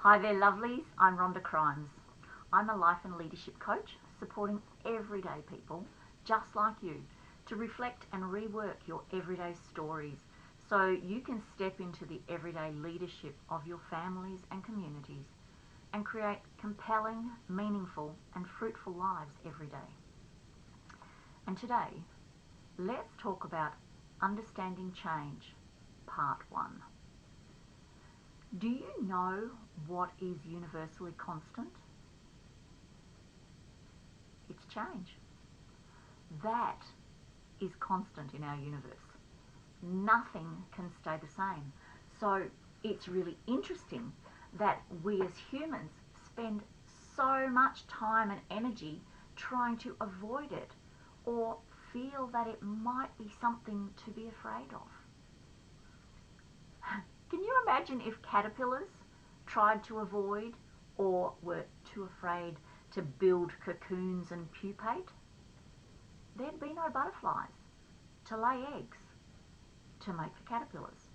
Hi there lovelies, I'm Rhonda Chrimes. I'm a life and leadership coach supporting everyday people just like you to reflect and rework your everyday stories so you can step into the everyday leadership of your families and communities and create compelling, meaningful and fruitful lives every day. And today, let's talk about understanding change, part 1. Do you know what is universally constant? It's change. That is constant in our universe. Nothing can stay the same. So it's really interesting that we as humans spend so much time and energy trying to avoid it or feel that it might be something to be afraid of. Can you imagine if caterpillars tried to avoid or were too afraid to build cocoons and pupate? There'd be no butterflies to lay eggs to make the caterpillars.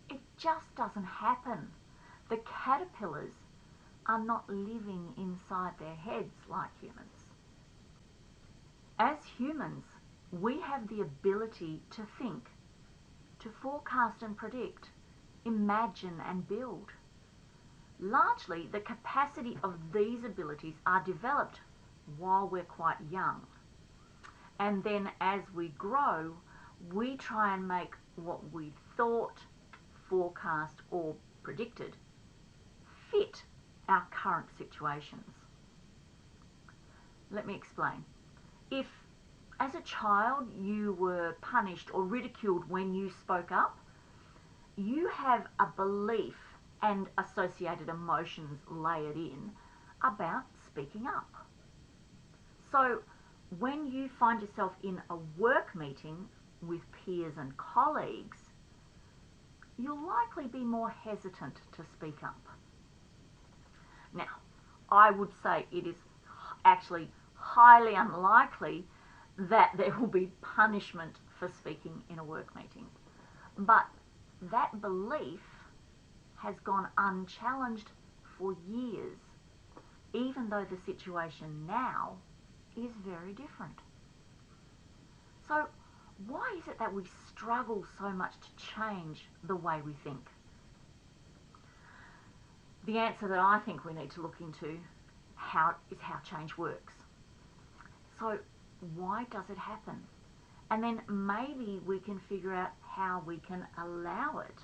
It just doesn't happen. The caterpillars are not living inside their heads like humans. As humans, we have the ability to think, to forecast and predict, imagine and build. Largely, the capacity of these abilities are developed while we're quite young. And then as we grow, we try and make what we thought, forecast or predicted fit our current situations. Let me explain. If as a child you were punished or ridiculed when you spoke up, you have a belief and associated emotions layered in about speaking up. So when you find yourself in a work meeting with peers and colleagues, you'll likely be more hesitant to speak up. Now, I would say it is actually highly unlikely that there will be punishment for speaking in a work meeting. But that belief has gone unchallenged for years, even though the situation now is very different. So why is it that we struggle so much to change the way we think? The answer that I think we need to look into is how change works. So why does it happen? And then maybe we can figure out how we can allow it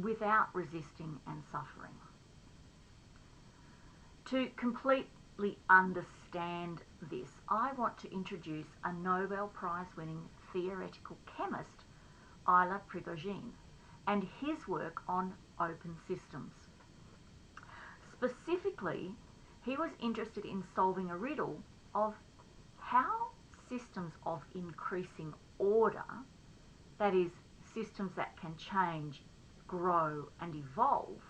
without resisting and suffering. To completely understand this, I want to introduce a Nobel Prize winning theoretical chemist, Ilya Prigogine, and his work on open systems. Specifically, he was interested in solving a riddle of how systems of increasing order, that is, systems that can change, grow and evolve,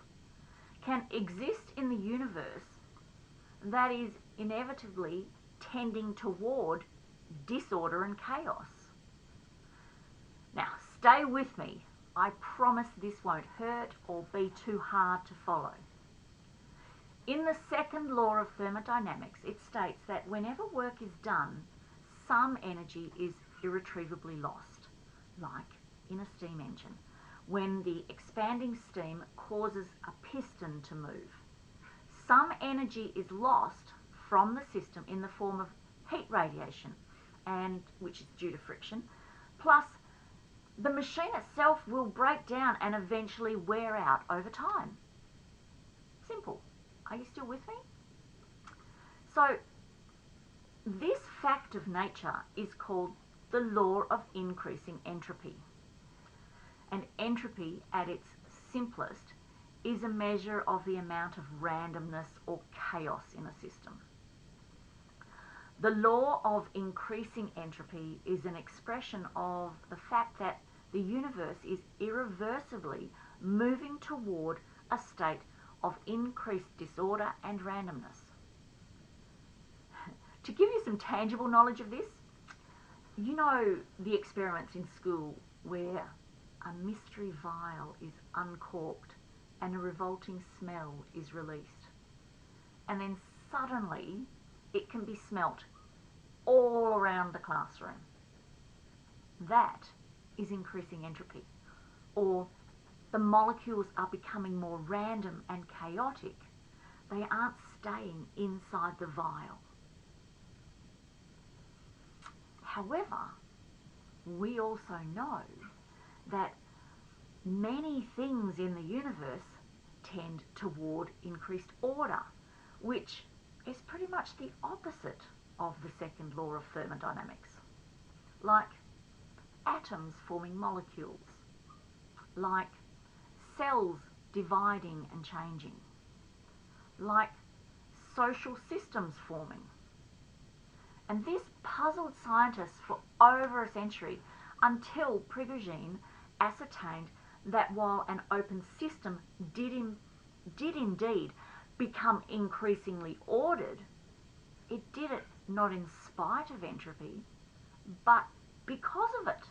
can exist in the universe that is inevitably tending toward disorder and chaos. Now, stay with me. I promise this won't hurt or be too hard to follow. In the second law of thermodynamics, it states that whenever work is done, some energy is irretrievably lost, like in a steam engine, when the expanding steam causes a piston to move. Some energy is lost from the system in the form of heat radiation, and which is due to friction, plus the machine itself will break down and eventually wear out over time. Simple. Are you still with me? So this fact of nature is called the law of increasing entropy. And entropy at its simplest is a measure of the amount of randomness or chaos in a system. The law of increasing entropy is an expression of the fact that the universe is irreversibly moving toward a state of increased disorder and randomness. To give you some tangible knowledge of this, you know the experiments in school where a mystery vial is uncorked and a revolting smell is released. And then suddenly it can be smelt all around the classroom. That is increasing entropy. Or the molecules are becoming more random and chaotic. They aren't staying inside the vial. However, we also know that many things in the universe tend toward increased order, which is pretty much the opposite of the second law of thermodynamics. Like atoms forming molecules, like cells dividing and changing, like social systems forming. And this puzzled scientists for over a century until Prigogine ascertained that while an open system did indeed become increasingly ordered, it did it not in spite of entropy, but because of it.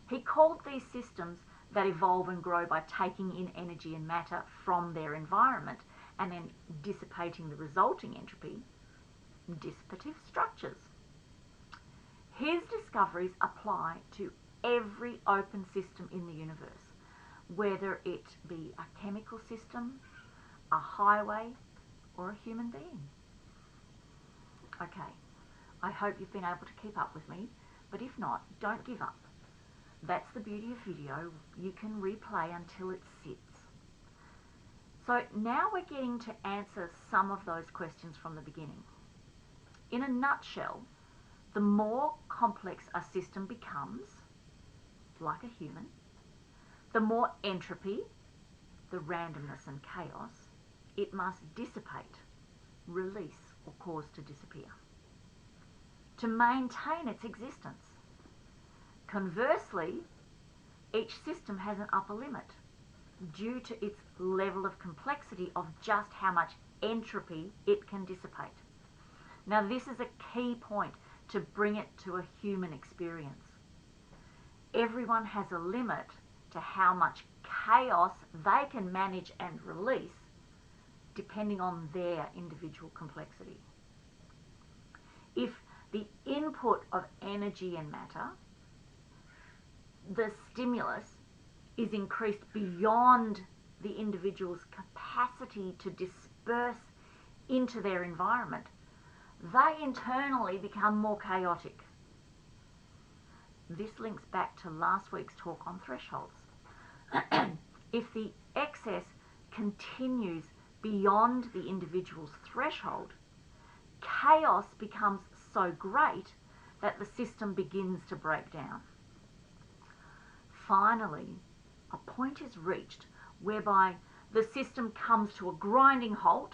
He called these systems that evolve and grow by taking in energy and matter from their environment and then dissipating the resulting entropy, dissipative structures. His discoveries apply to every open system in the universe, whether it be a chemical system, a highway, or a human being. Okay, I hope you've been able to keep up with me, but if not, don't give up. That's the beauty of video. You can replay until it sits. So now we're getting to answer some of those questions from the beginning. In a nutshell, the more complex a system becomes, like a human, the more entropy, the randomness and chaos, it must dissipate, release, or cause to disappear to maintain its existence. Conversely, each system has an upper limit due to its level of complexity of just how much entropy it can dissipate. Now, this is a key point to bring it to a human experience. Everyone has a limit to how much chaos they can manage and release depending on their individual complexity. If the input of energy and matter, the stimulus, is increased beyond the individual's capacity to disperse into their environment, they internally become more chaotic. This links back to last week's talk on thresholds. If the excess continues beyond the individual's threshold, chaos becomes so great that the system begins to break down. Finally, a point is reached whereby the system comes to a grinding halt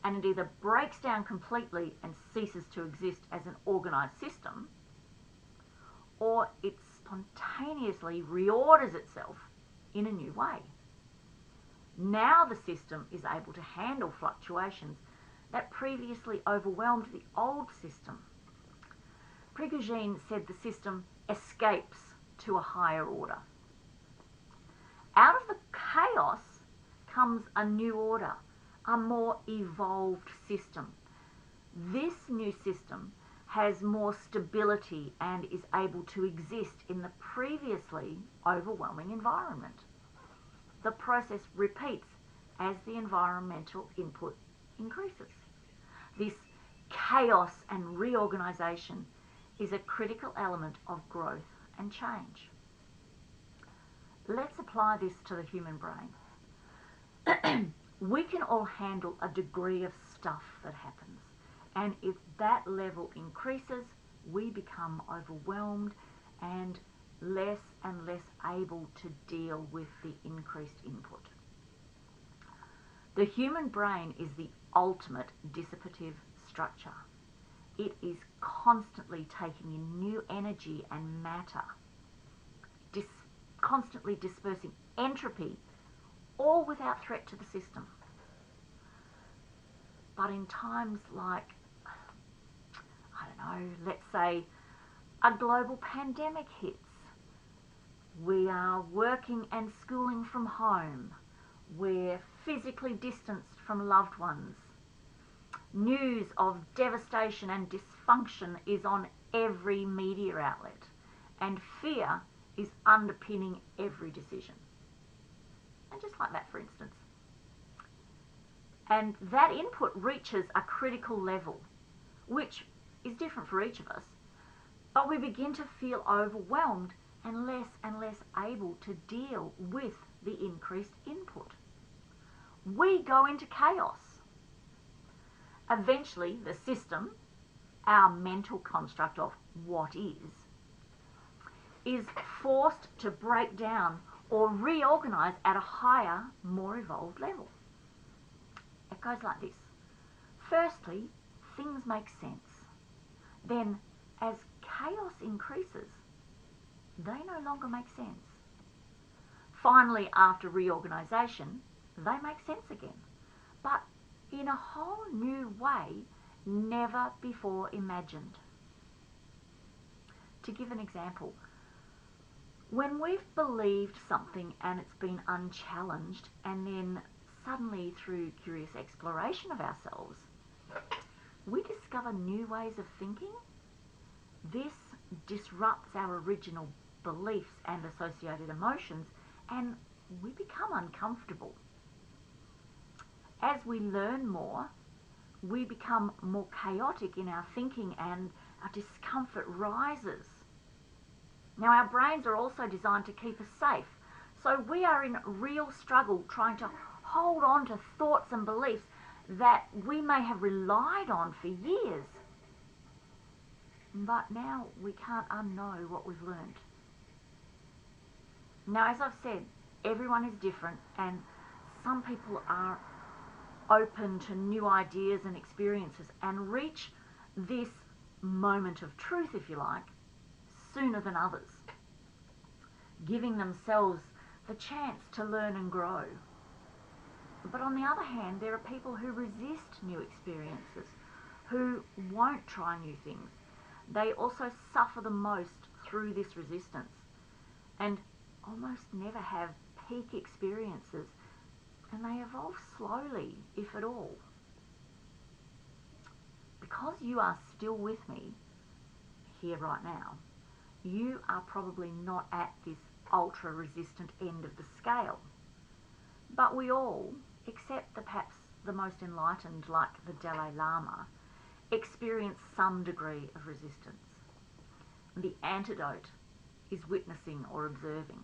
and it either breaks down completely and ceases to exist as an organised system, or it spontaneously reorders itself in a new way. Now the system is able to handle fluctuations that previously overwhelmed the old system. Prigogine said the system escapes to a higher order. Out of the chaos comes a new order, a more evolved system. This new system has more stability and is able to exist in the previously overwhelming environment. The process repeats as the environmental input increases. This chaos and reorganisation is a critical element of growth and change. Let's apply this to the human brain. We can all handle a degree of stuff that happens, and if that level increases, we become overwhelmed and less able to deal with the increased input. The human brain is the ultimate dissipative structure. It is constantly taking in new energy and matter, constantly dispersing entropy, all without threat to the system. But in times like, let's say a global pandemic hits, we are working and schooling from home, We're physically distanced from loved ones. News of devastation and dysfunction is on every media outlet, and fear is underpinning every decision. And just like that, for instance. And that input reaches a critical level, which is different for each of us, but we begin to feel overwhelmed and less able to deal with the increased input. We go into chaos. Eventually, the system, our mental construct of what is forced to break down or reorganize at a higher, more evolved level. It goes like this. Firstly, things make sense. Then, as chaos increases, they no longer make sense. Finally, after reorganization, they make sense again, but in a whole new way, never before imagined. To give an example, when we've believed something and it's been unchallenged, and then suddenly through curious exploration of ourselves, we discover new ways of thinking, this disrupts our original beliefs and associated emotions, and we become uncomfortable. As we learn more, we become more chaotic in our thinking and our discomfort rises. Now, our brains are also designed to keep us safe, so we are in real struggle trying to hold on to thoughts and beliefs that we may have relied on for years. But now we can't unknow what we've learned. Now, as I've said, everyone is different, and some people are open to new ideas and experiences and reach this moment of truth, if you like, sooner than others, giving themselves the chance to learn and grow. But on the other hand, there are people who resist new experiences, who won't try new things. They also suffer the most through this resistance and almost never have peak experiences, and they evolve slowly, if at all. Because you are still with me here right now, you are probably not at this ultra resistant end of the scale. But we all, except perhaps the most enlightened like the Dalai Lama, experience some degree of resistance. The antidote is witnessing or observing,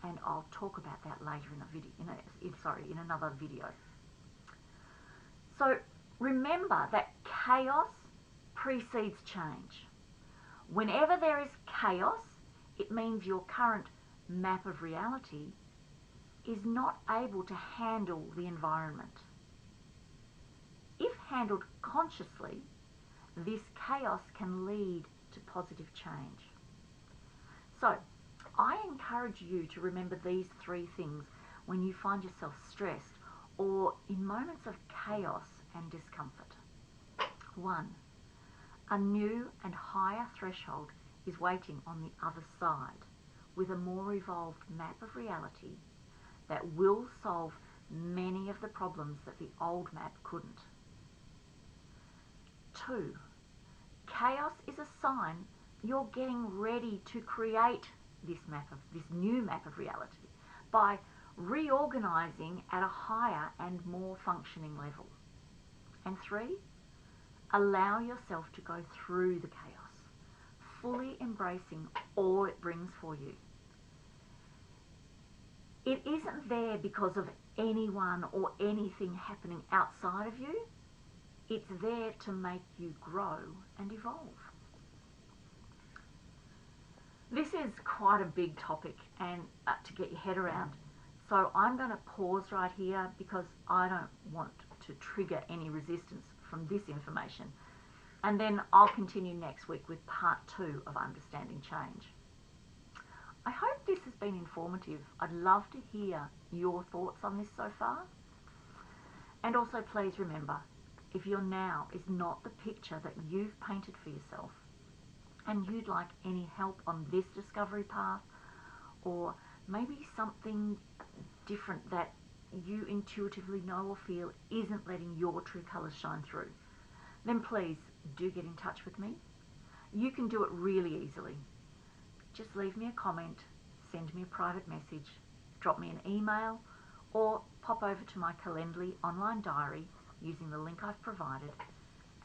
and I'll talk about that later in a video. In another video. So remember that chaos precedes change. Whenever there is chaos, it means your current map of reality is not able to handle the environment. If handled consciously, this chaos can lead to positive change. So, I encourage you to remember these three things when you find yourself stressed or in moments of chaos and discomfort. 1. A new and higher threshold is waiting on the other side with a more evolved map of reality that will solve many of the problems that the old map couldn't. 2. Chaos is a sign you're getting ready to create this new map of reality by reorganizing at a higher and more functioning level. And 3, allow yourself to go through the chaos, fully embracing all it brings for you. It isn't there because of anyone or anything happening outside of you. It's there to make you grow and evolve. This is quite a big topic and to get your head around. So I'm going to pause right here because I don't want to trigger any resistance from this information. And then I'll continue next week with part 2 of Understanding Change. I hope this has been informative. I'd love to hear your thoughts on this so far. And also please remember, if your now is not the picture that you've painted for yourself, and you'd like any help on this discovery path, or maybe something different that you intuitively know or feel isn't letting your true colours shine through, then please do get in touch with me. You can do it really easily. Just leave me a comment, send me a private message, drop me an email, or pop over to my Calendly online diary using the link I've provided,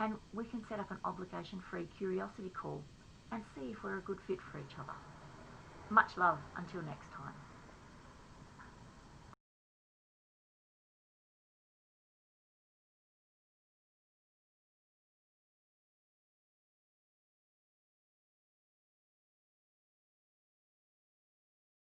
and we can set up an obligation-free curiosity call and see if we're a good fit for each other. Much love until next time.